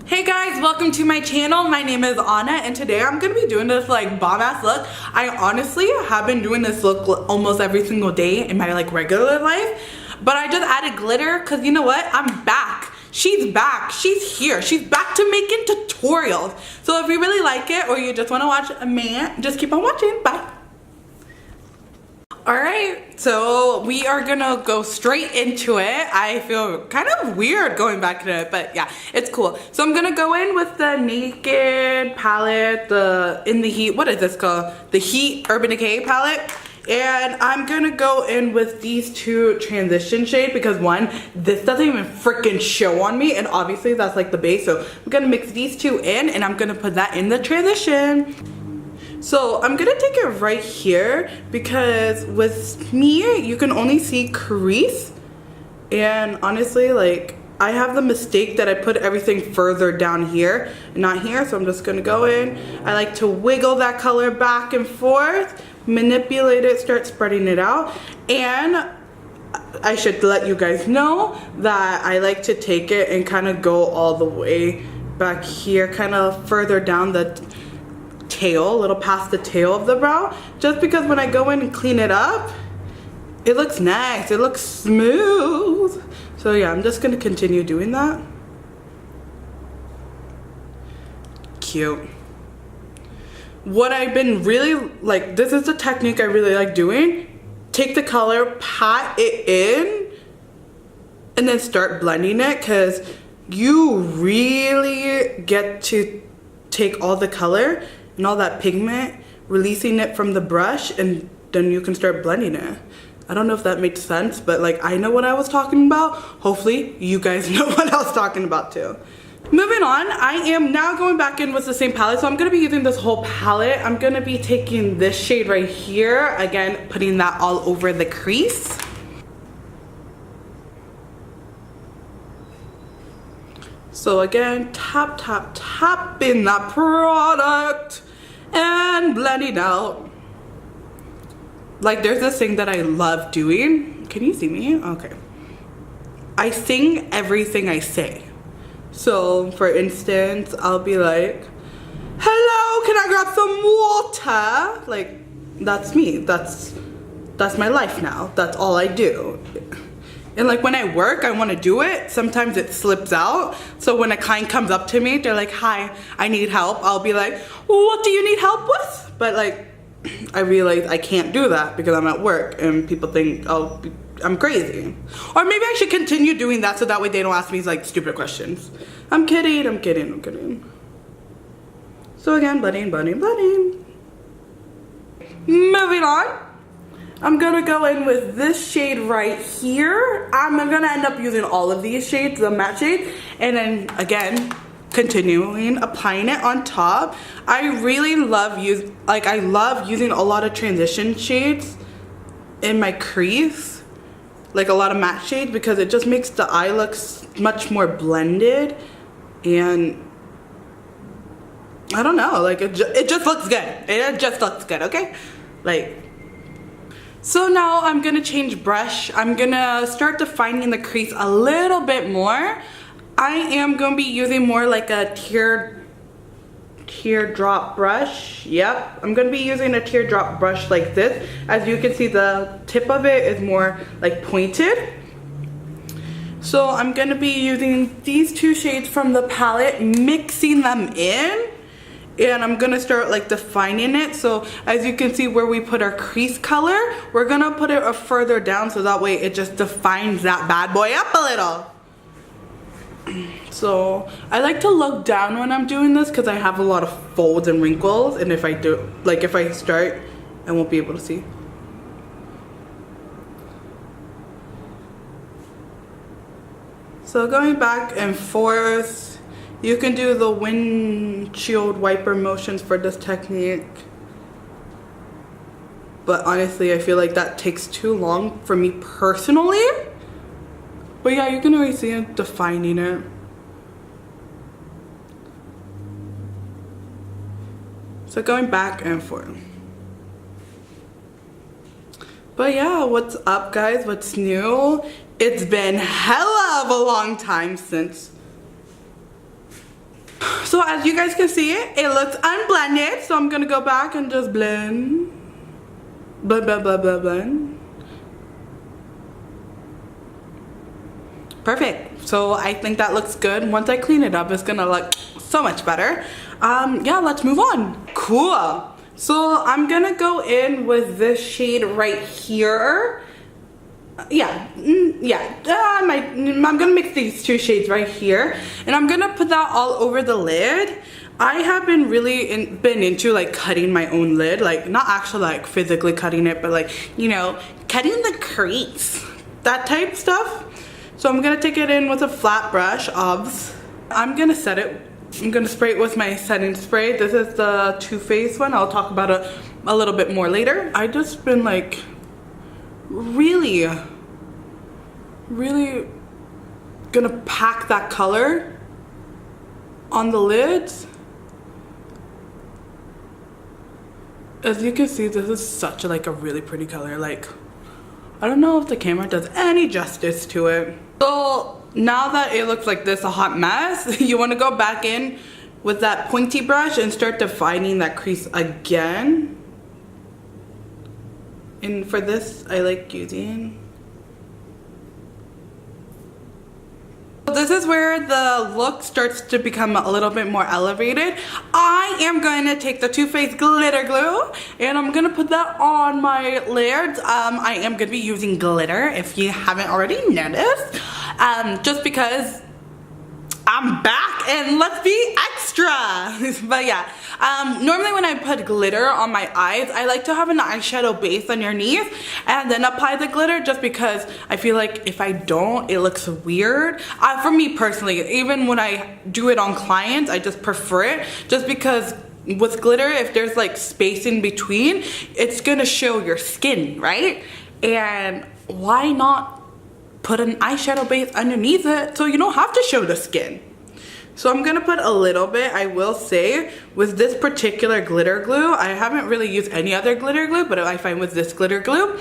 Hey guys, welcome to my channel. My name is Anna and today I'm gonna be doing this like bomb ass look. I honestly have been doing this look almost every single day in my like regular life, but I just added glitter because you know what? I'm back. She's back. She's here. She's back to making tutorials. So if you really like it or you just want to watch a man, just keep on watching. Bye. Alright, so we are gonna go straight into it. I feel kind of weird going back to it, but yeah, it's cool. So I'm gonna go in with the Naked palette, the In the Heat, what is this called? The Heat Urban Decay palette. And I'm gonna go in with these two transition shades because one, this doesn't even freaking show on me, and obviously that's like the base. So I'm gonna mix these two in and I'm gonna put that in the transition. So I'm gonna take it right here because with me, you can only see crease. And honestly, like I have the mistake that I put everything further down here and not here. So I'm just gonna go in. I like to wiggle that color back and forth, manipulate it, start spreading it out. And I should let you guys know that I like to take it and kind of go all the way back here, kind of further down the tail, a little past the tail of the brow, just because when I go in and clean it up, it looks nice, it looks smooth. So yeah, I'm just gonna continue doing that. Cute. What I've been really like, this is the technique I really like doing. Take the color, pat it in, and then start blending it, because you really get to take all the color and all that pigment, releasing it from the brush, and then you can start blending it. I don't know if that makes sense, but like I know what I was talking about. Hopefully you guys know what I was talking about too. Moving on, I am now going back in with the same palette. So I'm gonna be using this whole palette. I'm gonna be taking this shade right here, again, putting that all over the crease. So again, tap in that product and blending out. Like there's this thing that I love doing. Can you see me? Okay. I sing everything I say. So for instance, I'll be like, hello, can I grab some water? Like that's me. That's my life now. That's all I do. And like when I work, I want to do it. Sometimes it slips out. So when a client comes up to me, they're like, hi, I need help. I'll be like, what do you need help with? But like, I realize I can't do that because I'm at work and people think I'm crazy. Or maybe I should continue doing that so that way they don't ask me like stupid questions. I'm kidding, I'm kidding, I'm kidding. So again, blending. Moving on. I'm gonna go in with this shade right here. I'm gonna end up using all of these shades, the matte shade, and then again, continuing applying it on top. I really love I love using a lot of transition shades in my crease, like a lot of matte shades, because it just makes the eye look much more blended, and I don't know, like it just looks good. It just looks good, okay? Like. So now I'm gonna change brush. I'm gonna start defining the crease a little bit more. I am gonna be using more like a teardrop brush. Yep, I'm gonna be using a teardrop brush like this. As you can see, the tip of it is more like pointed. So I'm gonna be using these two shades from the palette, mixing them in. And I'm gonna start like defining it. So as you can see where we put our crease color, we're gonna put it further down so that way it just defines that bad boy up a little. So I like to look down when I'm doing this because I have a lot of folds and wrinkles, and if I start, I won't be able to see. So going back and forth. You can do the windshield wiper motions for this technique. But honestly, I feel like that takes too long for me personally. But yeah, you can already see it defining it. So going back and forth. But yeah, what's up guys? What's new? It's been hella of a long time since So as you guys can see, it looks unblended. So I'm gonna go back and just blend. Blend, blend, blend, blend, blend. Perfect. So I think that looks good. Once I clean it up, it's gonna look so much better. Yeah, let's move on. Cool. So I'm gonna go in with this shade right here. I'm gonna mix these two shades right here, and I'm gonna put that all over the lid. I have been really been into like cutting my own lid, like not actually like physically cutting it, but like, you know, cutting the crease, that type stuff. So I'm gonna take it in with a flat brush, obvs. I'm gonna set it. I'm gonna spray it with my setting spray. This is the Too Faced one. I'll talk about it a little bit more later. I just been like really gonna pack that color on the lids. As you can see, this is such like a really pretty color. Like, I don't know if the camera does any justice to it. So now that it looks like this, a hot mess, you want to go back in with that pointy brush and start defining that crease again. And for this, I like using. This is where the look starts to become a little bit more elevated. I am going to take the Too Faced glitter glue and I'm going to put that on my lids. I am going to be using glitter if you haven't already noticed. Just because I'm back and let's be extra. But yeah, normally when I put glitter on my eyes, I like to have an eyeshadow base underneath and then apply the glitter, just because I feel like if I don't, it looks weird. For me personally, even when I do it on clients, I just prefer it, just because with glitter, if there's like space in between, it's gonna show your skin, right? And why not put an eyeshadow base underneath it so you don't have to show the skin? So I'm gonna put a little bit. I will say with this particular glitter glue, I haven't really used any other glitter glue, but I find with this glitter glue,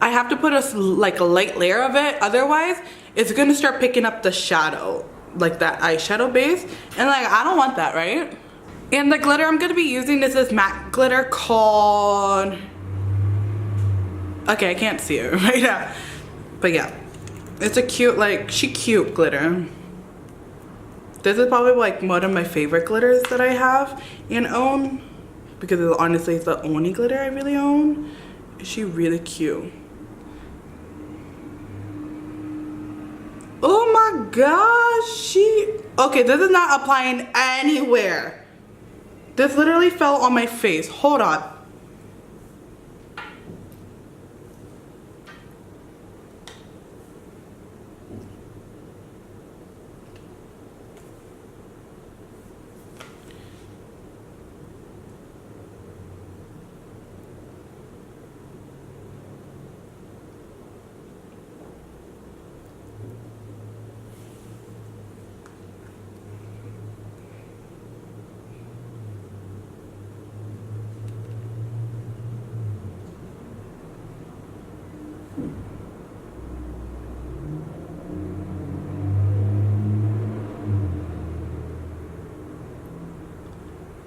I have to put a light layer of it. Otherwise, it's gonna start picking up the shadow, like that eyeshadow base. And like, I don't want that, right? And the glitter I'm gonna be using is this matte glitter called, okay, I can't see it right now. But yeah, it's a cute, like, cute glitter. This is probably like one of my favorite glitters that I have and own, because it's honestly the only glitter I really own. Is she really cute? Oh my gosh, okay, this is not applying anywhere. This literally fell on my face. Hold on.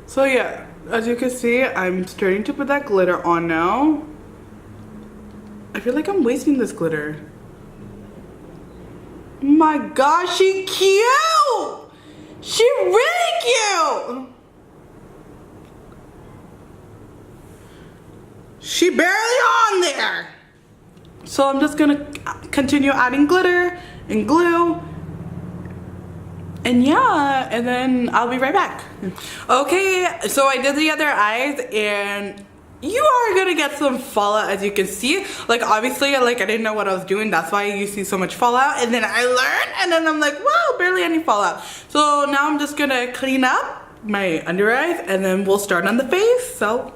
So yeah, as you can see, I'm starting to put that glitter on now. I feel like I'm wasting this glitter. My gosh, she cute! She really cute! She barely on there! So I'm just gonna continue adding glitter and glue. And yeah, and then I'll be right back. Okay, so I did the other eyes and you are gonna get some fallout, as you can see. Like, obviously, like, I didn't know what I was doing. That's why you see so much fallout. And then I learned, and then I'm like, wow, barely any fallout. So now I'm just gonna clean up my under eyes and then we'll start on the face. So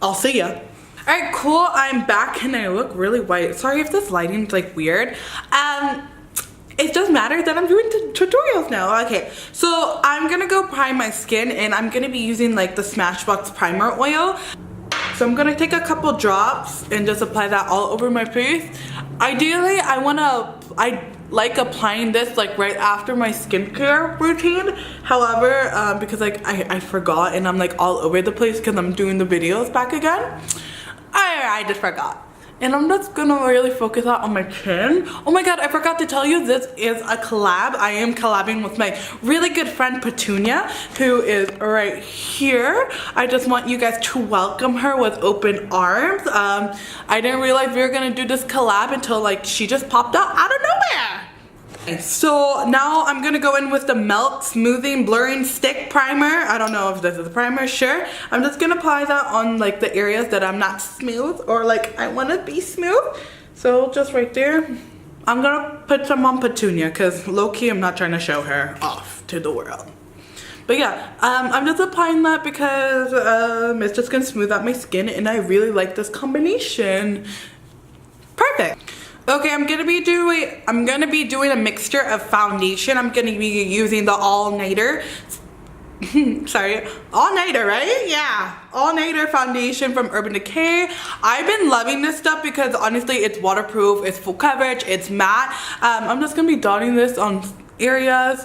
I'll see ya. Alright, cool, I'm back and I look really white. Sorry if this lighting's like weird. It does matter that I'm doing tutorials now. Okay, so I'm gonna go prime my skin and I'm gonna be using like the Smashbox primer oil. So I'm gonna take a couple drops and just apply that all over my face. Ideally, I like applying this like right after my skincare routine. However, because like I forgot and I'm like all over the place because I'm doing the videos back again, I just forgot. And I'm just gonna really focus out on my chin. Oh my god, I forgot to tell you, this is a collab. I am collabing with my really good friend Petunia, who is right here. I just want you guys to welcome her with open arms. I didn't realize we were gonna do this collab until like she just popped out of nowhere. So now I'm gonna go in with the Melt Smoothing Blurring Stick Primer. I don't know if this is a primer, sure. I'm just gonna apply that on like the areas that I'm not smooth or like I wanna be smooth. So just right there. I'm gonna put some on Petunia because low-key I'm not trying to show her off to the world. But yeah, I'm just applying that because it's just gonna smooth out my skin and I really like this combination. Perfect. Okay, I'm gonna be doing a mixture of foundation. I'm gonna be using the all-nighter. Sorry, all-nighter, right? Yeah, all-nighter foundation from Urban Decay. I've been loving this stuff because honestly, it's waterproof, it's full coverage, it's matte. I'm just gonna be dotting this on areas.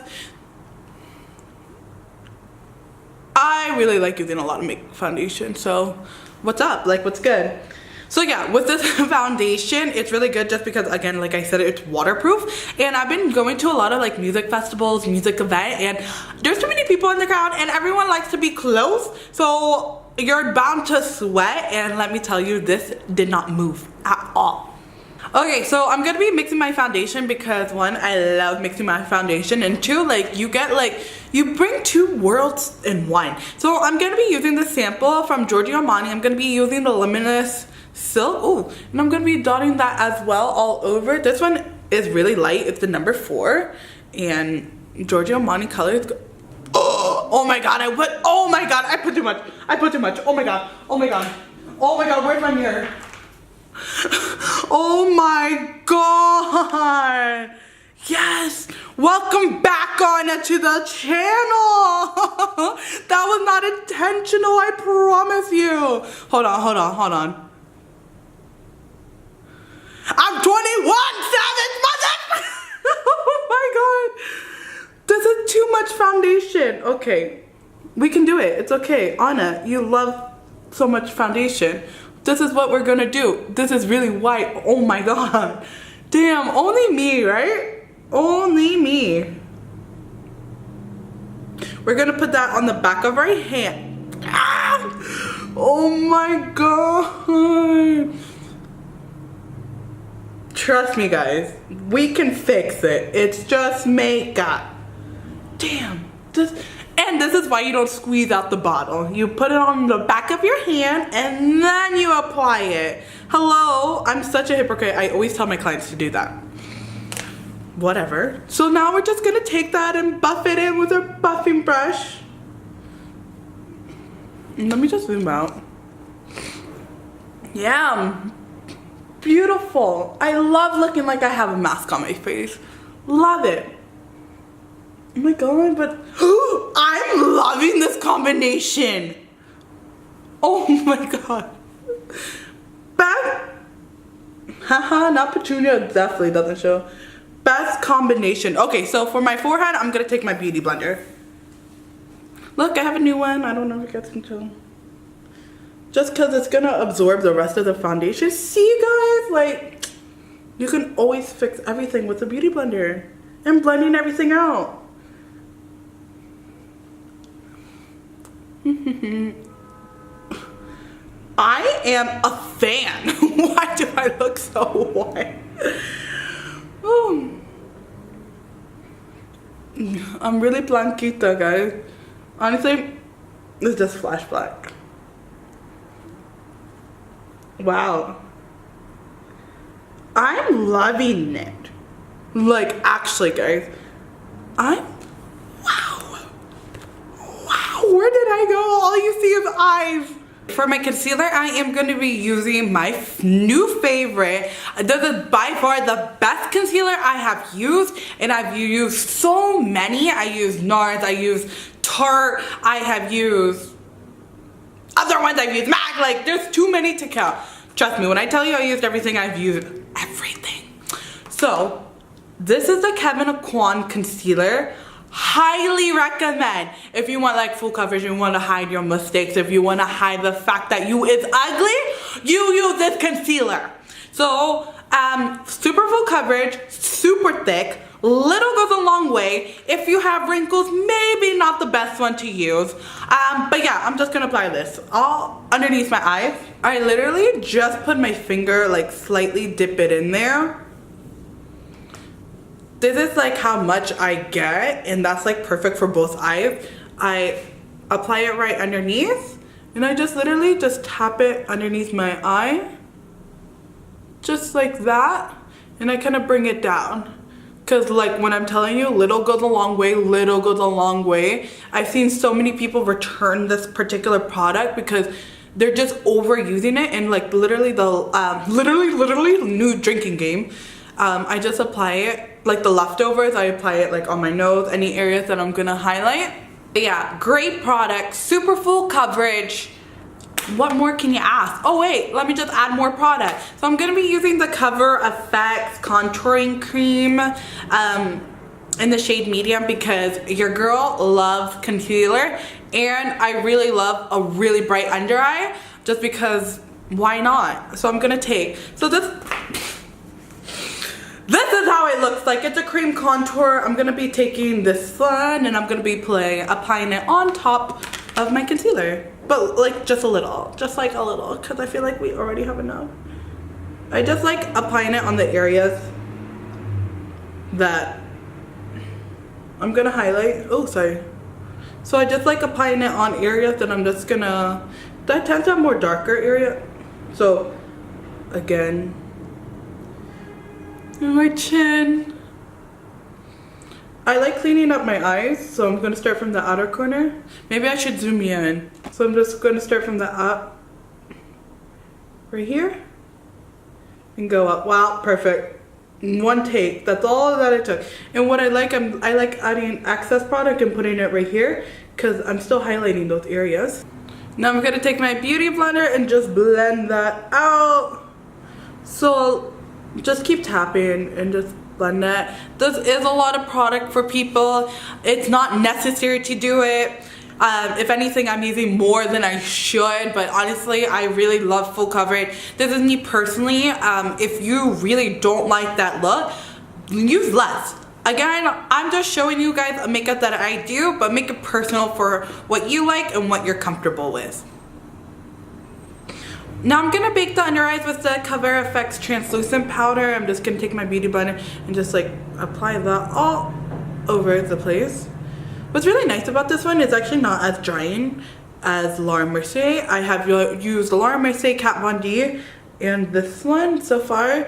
I really like using a lot of makeup foundation. So, what's up? Like, what's good? So yeah, with this foundation, it's really good just because, again, like I said, it's waterproof. And I've been going to a lot of like music festivals, music events, and there's too many people in the crowd and everyone likes to be close. So you're bound to sweat, and let me tell you, this did not move at all. Okay, so I'm gonna be mixing my foundation because one, I love mixing my foundation, and two, like you bring two worlds in one. So I'm gonna be using the sample from Giorgio Armani. I'm gonna be using the Luminous Silk. Oh, and I'm gonna be dotting that as well all over. This one is really light. It's the number 4, and Giorgio Armani color is good. Oh my god, I put too much. Oh my god, where's my mirror? Oh my god, yes, welcome back on to the channel. That was not intentional, I promise you. Hold on. I'm 21 Savage mother. Oh my god, this is too much foundation. Okay, we can do it, it's okay. Anna, you love so much foundation. This is what we're gonna do. This is really white. Oh my god. Damn, only me, right? Only me. We're gonna put that on the back of our hand. Ah! Oh my god. Trust me, guys. We can fix it. It's just makeup. Damn. And this is why you don't squeeze out the bottle. You put it on the back of your hand and then you apply it. Hello, I'm such a hypocrite. I always tell my clients to do that. Whatever. So now we're just gonna take that and buff it in with our buffing brush. Let me just zoom out. Yeah, beautiful. I love looking like I have a mask on my face. Love it. Oh my god, but I'm loving this combination. Oh my god. Best, haha, not Petunia, definitely doesn't show. Best combination. Okay, so for my forehead, I'm gonna take my beauty blender. Look, I have a new one. I don't know if you guys can tell. Just because it's gonna absorb the rest of the foundation. See, guys, like, you can always fix everything with a beauty blender and blending everything out. I am a fan. Why do I look so white? Oh. I'm really blanquita, guys. Honestly, it's just flash black. Wow. I'm loving it. Like, actually, guys. Wow, where did I go? All you see is eyes. For my concealer, I am going to be using my new favorite. This is by far the best concealer I have used, and I've used so many. I use NARS, I use Tarte, I have used other ones, I've used MAC. Like, there's too many to count. Trust me, when I tell you I used everything, I've used everything. So, This is the Kevin Aucoin concealer. Highly recommend if you want like full coverage, you want to hide your mistakes, if you want to hide the fact that you is ugly, you use this concealer. So super full coverage, super thick, little goes a long way. If you have wrinkles, maybe not the best one to use, but yeah, I'm just gonna apply this all underneath my eyes. I literally just put my finger, like slightly dip it in there. This is like how much I get, and that's like perfect for both eyes. I apply it right underneath, and I just literally just tap it underneath my eye, just like that, and I kind of bring it down. Because like when I'm telling you, little goes a long way, little goes a long way. I've seen so many people return this particular product because they're just overusing it, and like literally the literally new drinking game. I just apply it like the leftovers. I apply it like on my nose, any areas that I'm gonna highlight. But yeah, great product, super full coverage. What more can you ask? Oh wait, let me just add more product. So I'm gonna be using the Cover FX contouring cream in the shade medium because your girl loves concealer, and I really love a really bright under eye just because why not? So I'm gonna take, so this is how it looks like. It's a cream contour. I'm gonna be taking this one and I'm gonna be applying it on top of my concealer. But like just a little, just like a little, because I feel like we already have enough. I just like applying it on the areas that I'm gonna highlight. Oh, sorry. So I just like applying it on areas that I'm just gonna, that tends to have more darker area. So again, and my chin. I like cleaning up my eyes, so I'm gonna start from the outer corner. Maybe I should zoom you in. So I'm just gonna start from the up, right here, and go up. Wow, perfect. One take, that's all that it took. And what I like, I like adding excess product and putting it right here, because I'm still highlighting those areas. Now I'm gonna take my beauty blender and just blend that out. So just keep tapping and just blend it. This is a lot of product for people. It's not necessary to do it. If anything, I'm using more than I should, but honestly, I really love full coverage. This is me personally. If you really don't like that look, use less. Again, I'm just showing you guys a makeup that I do, but make it personal for what you like and what you're comfortable with. Now I'm gonna bake the under eyes with the Cover FX translucent powder. I'm just gonna take my beauty blender and just like apply that all over the place. What's really nice about this one is actually not as drying as Laura Mercier. I have used Laura Mercier Kat Von D, and this one so far,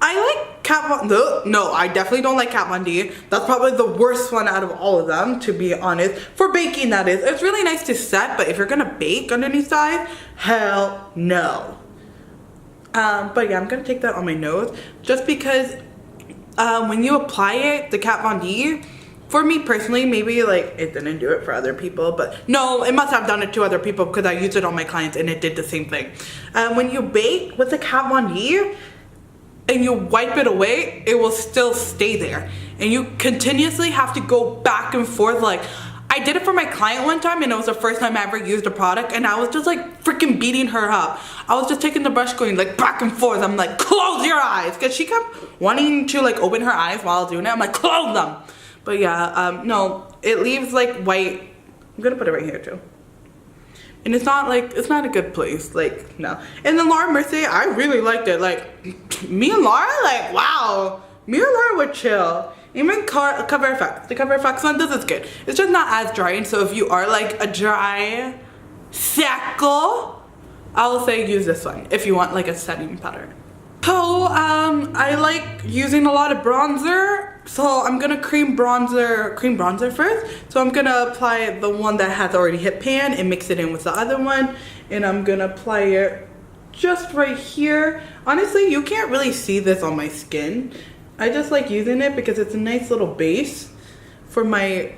I like Kat Von D. No, I definitely don't like Kat Von D. That's probably the worst one out of all of them, to be honest. For baking, that is. It's really nice to set, but if you're gonna bake underneath the eyes, hell no. But yeah, I'm gonna take that on my nose just because when you apply it, the Kat Von D, for me personally, maybe like it didn't do it for other people, but no, it must have done it to other people because I used it on my clients and it did the same thing. When you bake with the Kat Von D, and you wipe it away, it will still stay there. And you continuously have to go back and forth. Like, I did it for my client one time and it was the first time I ever used a product, and I was just like freaking beating her up. I was just taking the brush going like back and forth. I'm like, close your eyes. Because she kept wanting to like open her eyes while doing it. I'm like, close them. But yeah, no, it leaves like white. I'm gonna put it right here too. And it's not like, it's not a good place, like, no. And then Laura Mercier, I really liked it. Like, me and Laura, like, wow. Me and Laura would chill. Even Cover FX, the Cover FX one, this is good. It's just not as dry, and so if you are like a dry seco, I will say use this one if you want like a setting powder. So, I like using a lot of bronzer. So I'm gonna cream bronzer first. So I'm gonna apply the one that has already hit pan and mix it in with the other one. And I'm gonna apply it just right here. Honestly, you can't really see this on my skin. I just like using it because it's a nice little base for my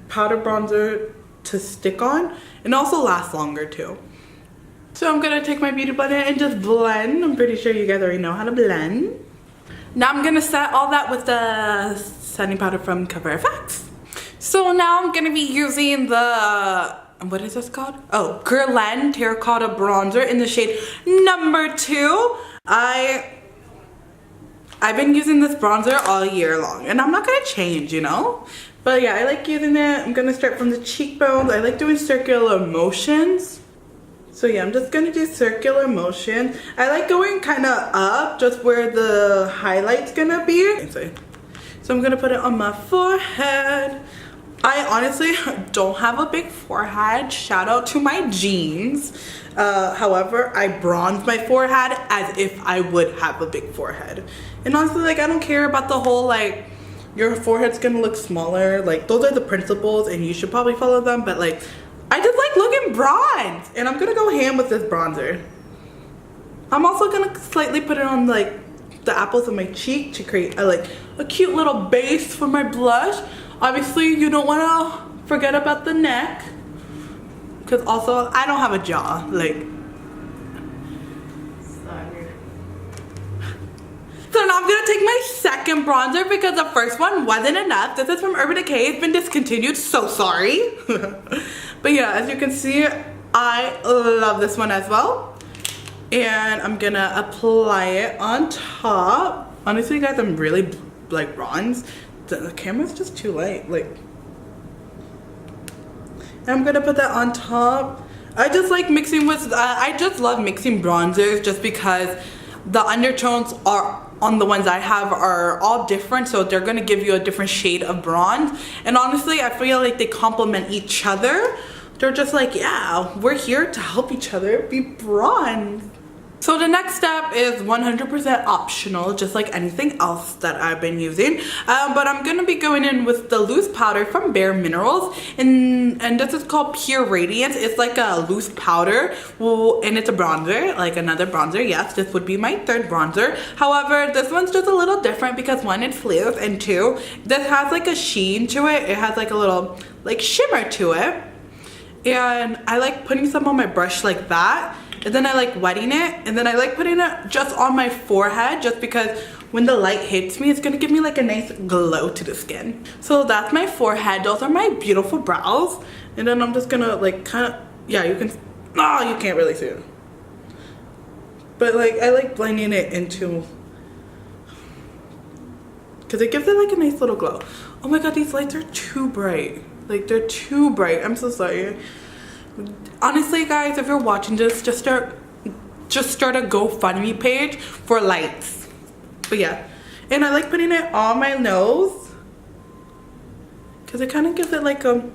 powder bronzer to stick on, and also lasts longer too. So I'm gonna take my beauty blender and just blend. I'm pretty sure you guys already know how to blend. Now I'm gonna set all that with the setting powder from Color.pro. So now I'm gonna be using the, what is this called? Oh, Guerlain Terracotta Bronzer in the shade number 2. I've been using this bronzer all year long and I'm not gonna change, you know? But yeah, I like using it. I'm gonna start from the cheekbones. I like doing circular motions. So yeah, I'm just gonna do circular motion. I like going kind of up, just where the highlight's gonna be. So I'm gonna put it on my forehead. I honestly don't have a big forehead. Shout out to my jeans. However, I bronze my forehead as if I would have a big forehead. And honestly, like, I don't care about the whole, like, your forehead's gonna look smaller. Like, those are the principles and you should probably follow them. But, like, I just like looking bronzed. And I'm gonna go ham with this bronzer. I'm also gonna slightly put it on, like, the apples of my cheek to create a cute little base for my blush. Obviously, you don't want to forget about the neck, because also I don't have a jaw. Like, so now I'm gonna take my second bronzer because the first one wasn't enough. This is from Urban Decay. It's been discontinued. So sorry. But yeah, as you can see, I love this one as well. And I'm gonna apply it on top. Honestly, guys, I'm really like bronze. The camera's just too light. Like, and I'm gonna put that on top. I just like mixing with. I just love mixing bronzers just because the undertones are on the ones I have are all different, so they're gonna give you a different shade of bronze. And honestly, I feel like they complement each other. They're just like, yeah, we're here to help each other be bronze. So the next step is 100% optional, just like anything else that I've been using. But I'm gonna be going in with the loose powder from Bare Minerals, and this is called Pure Radiance. It's like a loose powder, and it's a bronzer, like another bronzer. Yes, this would be my third bronzer. However, this one's just a little different because one, it's loose, and two, this has like a sheen to it. It has like a little like shimmer to it. And I like putting some on my brush like that. And then I like wetting it, and then I like putting it just on my forehead just because when the light hits me, it's gonna give me like a nice glow to the skin. So that's my forehead. Those are my beautiful brows. And then I'm just gonna like kind of, yeah, you can, oh, you can't really see it. But like, I like blending it into, because it gives it like a nice little glow. Oh my God, these lights are too bright. Like, they're too bright. I'm so sorry. Honestly, guys, if you're watching this, just start a GoFundMe page for lights. But yeah, and I like putting it on my nose because it kind of gives it like a,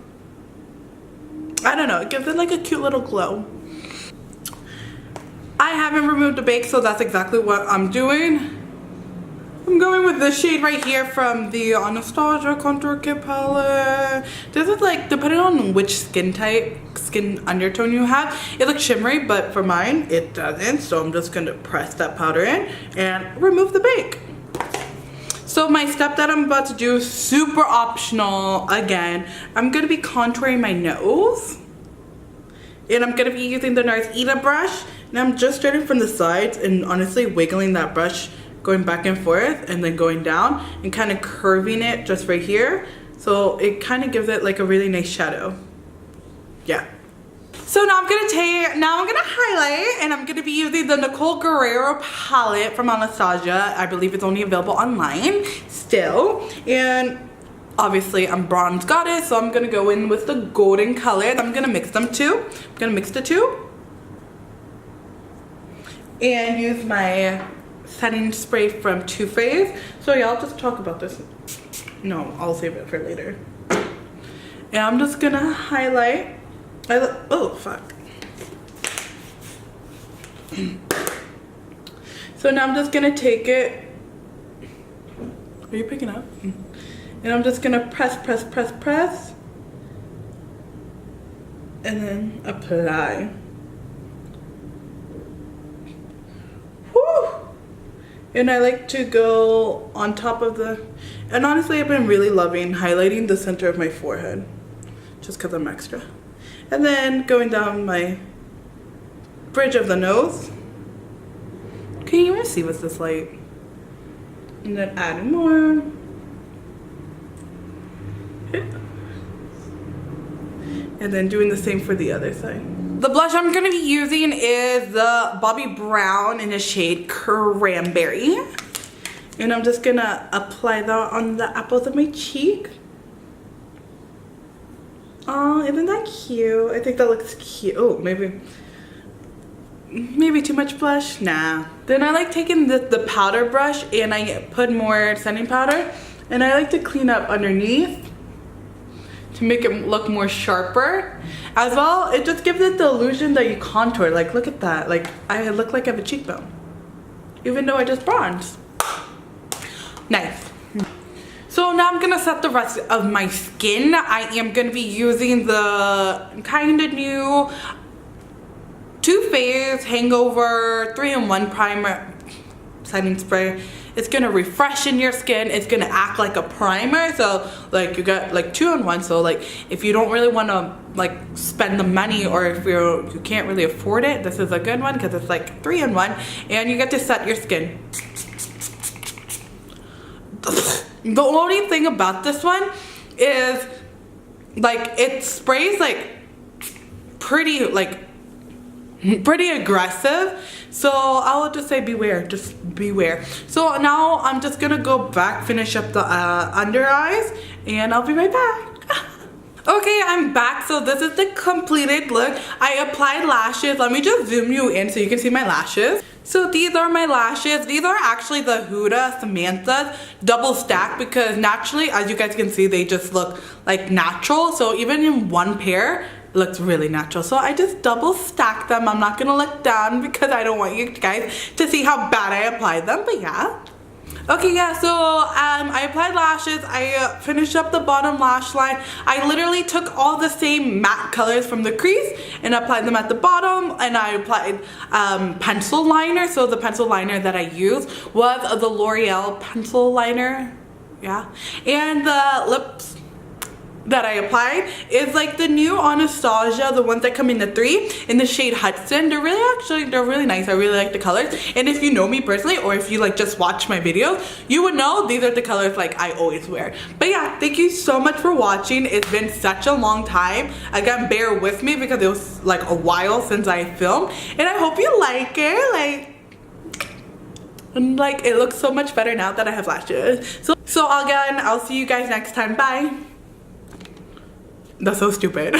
I don't know, it gives it like a cute little glow. I haven't removed the bake, so that's exactly what I'm doing. I'm going with this shade right here from the Anastasia Contour Kit palette. This is like, depending on which skin type, skin undertone you have, it looks shimmery, but for mine, it doesn't. So I'm just gonna press that powder in and remove the bake. So my step that I'm about to do, super optional again. I'm gonna be contouring my nose. And I'm gonna be using the Narita brush. And I'm just starting from the sides and honestly wiggling that brush, going back and forth and then going down and kind of curving it just right here. So it kind of gives it like a really nice shadow. Yeah. So now I'm gonna highlight, and I'm gonna be using the Nicole Guerrero palette from Anastasia. I believe it's only available online still. And obviously I'm bronze goddess, so I'm gonna go in with the golden color. I'm gonna mix them too. I'm gonna mix the two. And use my setting spray from Too Faced. So yeah, I'll just talk about this. No, I'll save it for later. And I'm just gonna highlight. Oh fuck. So now I'm just gonna take it. Are you picking up? And I'm just gonna press, press, press, press, and then apply. And I like to go on top of the, and honestly I've been really loving highlighting the center of my forehead just because I'm extra. And then going down my bridge of the nose. Can you even see with this light? And then adding more. And then doing the same for the other side. The blush I'm gonna be using is the Bobbi Brown in the shade Cranberry. And I'm just gonna apply that on the apples of my cheek. Oh, isn't that cute? I think that looks cute. Oh, maybe too much blush? Nah. Then I like taking the powder brush and I put more setting powder. And I like to clean up underneath to make it look more sharper. As well, it just gives it the illusion that you contour. Like, look at that. Like, I look like I have a cheekbone. Even though I just bronzed. Nice. So now I'm gonna set the rest of my skin. I am gonna be using the kind of new Too Faced Hangover 3-in-1 primer setting spray. It's gonna refreshen your skin. It's gonna act like a primer. So like you got like 2-in-1. So like if you don't really want to like spend the money, or if you can't really afford it, this is a good one because it's like 3-in-1, and you get to set your skin. The only thing about this one is like it sprays like pretty aggressive. So I will just say beware, just beware. So now I'm just gonna go back, finish up the under eyes, and I'll be right back. Okay, I'm back. So this is the completed look. I applied lashes. Let me just zoom you in so you can see my lashes. So these are my lashes. These are actually the Huda Samantha's double stack, because naturally, as you guys can see, they just look like natural. So even in one pair, it looks really natural. So I just double stacked them. I'm not gonna look down because I don't want you guys to see how bad I applied them, but yeah. Okay, yeah, so I applied lashes. I finished up the bottom lash line. I literally took all the same matte colors from the crease and applied them at the bottom, and I applied pencil liner. So the pencil liner that I used was the L'Oreal pencil liner, yeah. And the lips that I applied is like the new Anastasia, the ones that come in the 3 in the shade Hudson. They're really nice. I really like the colors. And if you know me personally, or if you like just watch my videos, you would know these are the colors like I always wear. But yeah, thank you so much for watching. It's been such a long time. Again, bear with me because it was like a while since I filmed, and I hope you like it. Like it looks so much better now that I have lashes. So again, I'll see you guys next time. Bye. That's so stupid.